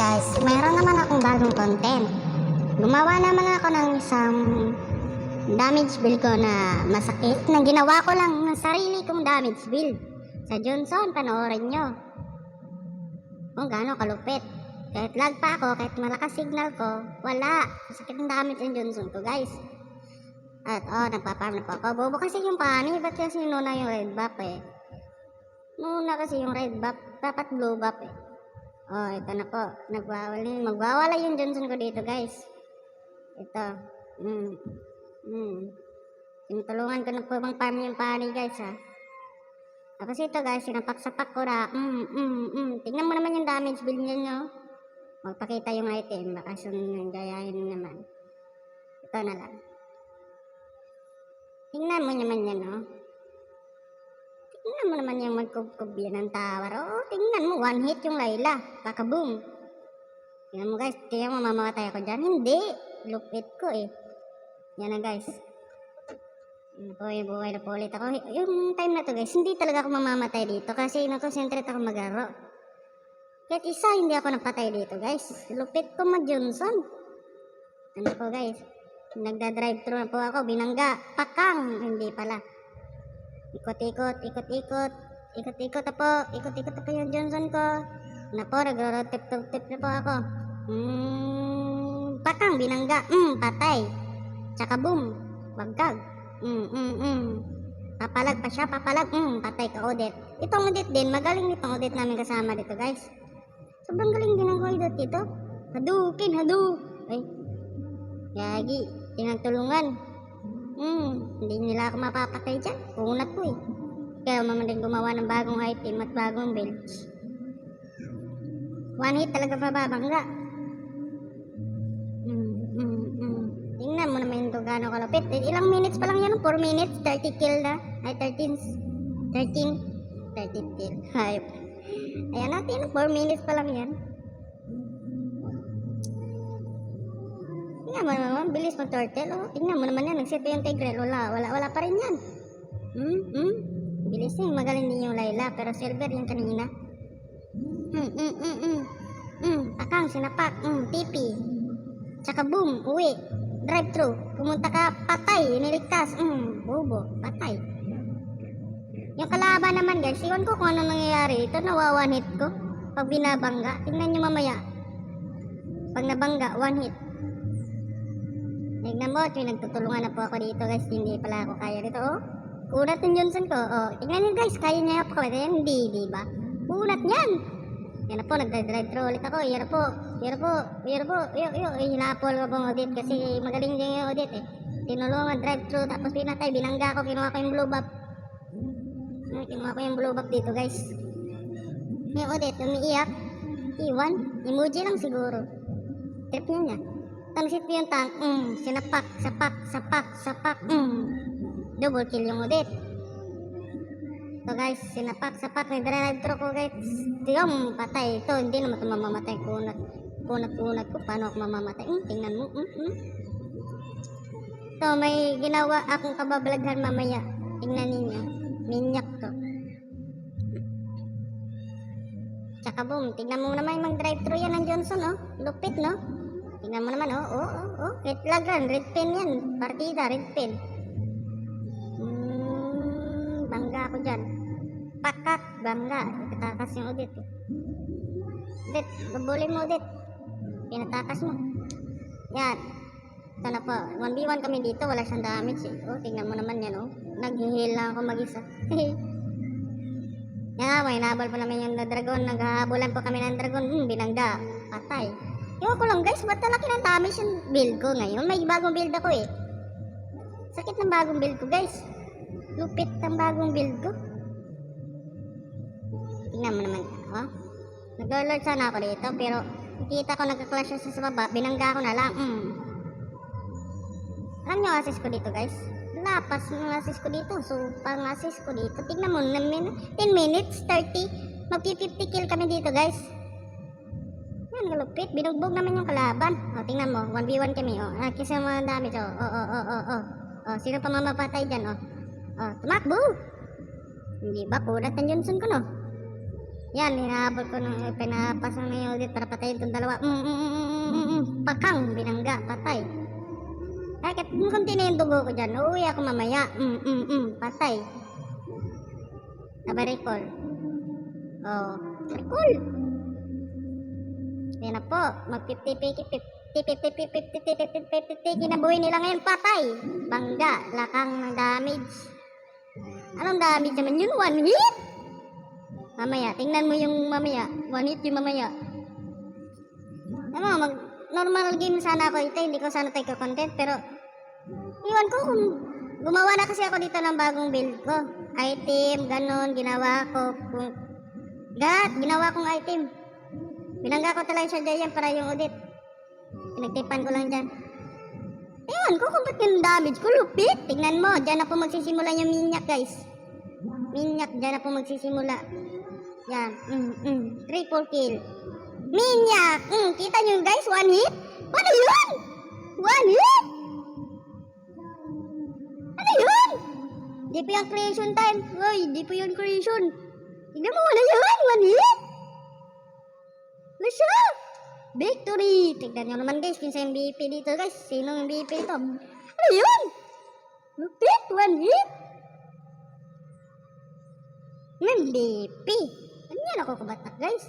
guys, mayroon naman akong bagong content. Gumawa naman ako ng isang damage build ko na masakit na ginawa ko lang ng sarili kong damage build. Sa Johnson, panoorin nyo kung gaano kalupit. Kahit lag pa ako, kahit malakas signal ko, wala. Masakit ang damage ang Johnson ko guys. At nagpaparm na po ako. Bobo kasi yung pani, ba't kasi nuna yung red buff eh. Nuna kasi yung red buff, dapat blue buff eh. Ito na po. Magwawala yung Johnson ko dito guys. Ito. Tinutulungan ko na po bang farm yung pani guys ha. Tapos ito guys, sinapak-sapak ko na. Tingnan mo naman yung damage build niya nyo. Magpakita yung item. Baka gayahin naman. Ito na lang. Tingnan mo naman yan no. Tingnan mo naman yung magkubkub yan ng tower. Tingnan mo, one hit yung Layla. Kakaboom. Tingnan mo guys, tingnan mo mamamatay ako dyan. Hindi, lupit ko eh. Yan na guys. Buhay na po ulit ako. Yung time na to guys, hindi talaga ako mamamatay dito. Kasi nakonsentrate ako maglaro. Kahit isa, hindi ako napatay dito guys. Lupit ko mag-Johnson. Ano po guys, nagda-drive thru na po ako. Binangga, pakang. Hindi pala. Ikot-ikot na po yung Johnson ko. Na po, nagro-rotate na po ako. Pakang, binangga, patay. Tsaka boom, bagkag. Papalag pa siya, patay ka Odette. Itong Odette din, magaling itong Odette namin kasama dito guys. Sobrang galing din ang Odette dito. Hadukin. Ay, yagi, tinagtulungan. Hindi nila ako mapapatay dyan. Unat ko eh. Kaya naman din gumawa ng bagong item at bagong build. One hit talaga mababangga. Tingnan mo naman ito gano'ng kalapit. Ilang minutes pa lang yan? 4 minutes? 30 kill na? Ay 13 kill. Hayop. Ayan natin, 4 minutes pa lang yan. Tingnan mo naman, bilis mag turtle. Tingnan mo naman yan, nag-set yung Tigreal. Wala pa rin yan. Bilis niya, magaling din yung Layla. Pero silver yung kanina. Akang, sinapak. TP. Tsaka boom, uwi. Drive thru. Pumunta ka, patay. Iniligtas. Bobo, patay. Yung kalaban naman guys, iwan ko kung ano nangyayari. Ito, nawa one hit ko. Pag binabangga, tingnan nyo mamaya. Pag nabangga, one hit. Tignan mo, nagtutulungan na po ako dito guys. Hindi pala ako kaya dito. Kunat ng Johnson ko. Tignan nyo guys, kaya niya po kami. Hindi, diba? Kunat niyan. Yan na po, nagdadrive thru ulit ako. Yan na po. Hinapol ko pong Odette kasi magaling din yung Odette eh. Tinulungan, drive thru, tapos pinatay, binangga ko, kinuha ko yung blue buff. Kinuha ko yung blue buff dito guys. Yung Odette, umiiyak. Iwan, emoji lang siguro. Trip niya. Tansit yung tank, sinapak, sapak, double kill yung Odette. So guys, sinapak, may drive thru ko guys. Tiyong, patay. Ito, hindi naman ito mamamatay. Kunat ko, paano ako mamamatay? Tingnan mo, So, may ginawa akong kabablaghan mamaya. Tingnan ninyo, minyak to. Tsaka boom, tingnan mo naman yung mag-drive thru yan ng Johnson, lupit, no? Tingnan mo naman, kahit lagran, red pin yan. Partida, red pin. Bangga ako dyan. Pakak, bangga. Pinatakas yung Odette. Odette, babulin mo Odette. Pinatakas mo. Yan. Ito na po. 1v1 kami dito, wala siyang damage eh. Tingnan mo naman yan, nag-heal lang ako mag-isa. Yan, may nabal pa namin yung dragon. Naghahabulan po kami ng dragon. Binangga. Patay. Ewan ko lang guys, ba't talaki ng damage yung build ko ngayon? May bagong build ako eh. Sakit ng bagong build ko guys. Lupit ng bagong build ko. Tingnan mo naman. Nag-lord sana ako dito, pero nakita ko nagka-clash siya sa baba. Binangga ko na lang. Alam nyo assist ko dito guys? Lapas ng assist ko dito. So, pang assist ko dito. Tingnan mo, 10 minutes, 30. Mag-50 kill kami dito guys. Yan, galupit. Binugbog naman yung kalaban. Tingnan mo, 1v1 kami. Kasi mga damage. Sino pa mamapatay dyan? Tumakbo. Hindi ba? Kunat ng Johnson ko, no? Yan, hinahabol ko nung pinapasok na yung ulit para patayin itong dalawa. Pakang, binangga, patay. Kahit kunti na yung dugo ko dyan, uuwi ako mamaya. Patay. Sabay recall. Oh, recall. Yan na po, kinabuhi nila ngayon, patay. Bangga, lakang ng damage. Anong damage naman yun? 1 hit? Mamaya, tingnan mo yung mamaya. 1 hit yung mamaya. Ano, normal game sana ako ito. Hindi ko sana tayo content. Pero, iwan ko kung gumawa na kasi ako dito ng bagong build ko. Item, ganon, ginawa ko. Ginawa kong item. Binangga ko talaga siya dyan para yung audit. Pinagtipan ko lang dyan. Iwan ko kung ba't yung damage ko. Lupit. Tingnan mo, dyan na po magsisimula yung minyak, guys. Minyak, dyan na po magsisimula. Yan. Triple kill. Minyak. Kita nyo guys, 1 hit? Ano yun? 1 hit? Ano yun? Di po yung creation time. Uy, di po yung creation. Tignan mo, wala yun. 1 hit? Wala siya. Victory. Tignan nyo naman guys, kinsa yung MVP dito guys. Sino yung MVP dito? Ano yun? Lupit, 1 hit? MVP. Ano yan ako kubatak guys?